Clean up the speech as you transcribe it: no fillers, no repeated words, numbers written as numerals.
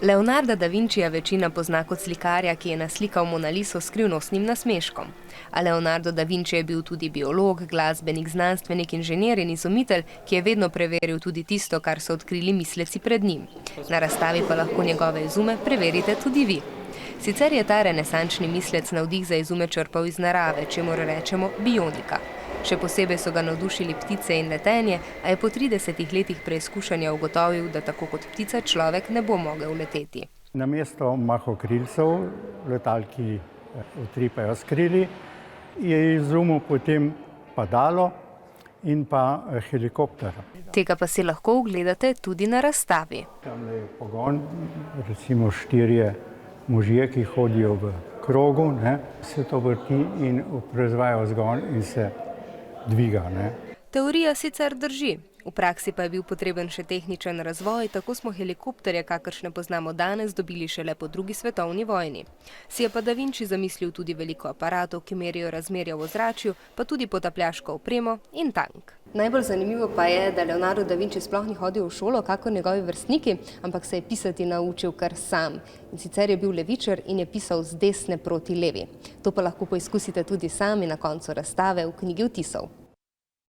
Leonarda da Vincija večina pozna kot slikarja, ki je naslikal Mona Liso s skrivnostnim nasmeškom. A Leonardo da Vinci je bil tudi biolog, glasbenik, znanstvenik, inženir in izumitelj, ki je vedno preveril tudi tisto, kar so odkrili misleci pred njim. Na razstavi pa lahko njegove izume preverite tudi vi. Sicer je ta renesančni mislec navdih za izume črpal iz narave, čemur rečemo bionika. Še posebej so ga navdušili ptice in letenje, a je po 30 letih preizkušanja ugotovil, da tako kot ptica človek ne bo mogel leteti. Namesto mahokrilcev, letal, ki utripajo s krili, je izumil potem padalo in pa helikopter. Tega pa si lahko ogledate tudi na razstavi. Tam je pogon, recimo 4 možje, ki hodijo v krogu, se to vrti in proizvaja vzgon in se dviga. Teorija sicer drži, v praksi pa je bil potreben še tehničen razvoj, tako smo helikopterje, kakršne poznamo danes, dobili šele po 2. svetovni vojni. Si je pa da Vinci zamislil tudi veliko aparatov, ki merijo razmerja v ozračju, pa tudi potapljaško opremo in tank. Najbolj zanimivo pa je, da Leonardo da Vinci sploh ni hodil v šolo, kakor njegovi vrstniki, ampak se je pisati naučil kar sam. In sicer je bil levičar in je pisal z desne proti levi. To pa lahko poizkusite tudi sami na koncu razstave v knjigi vtisov.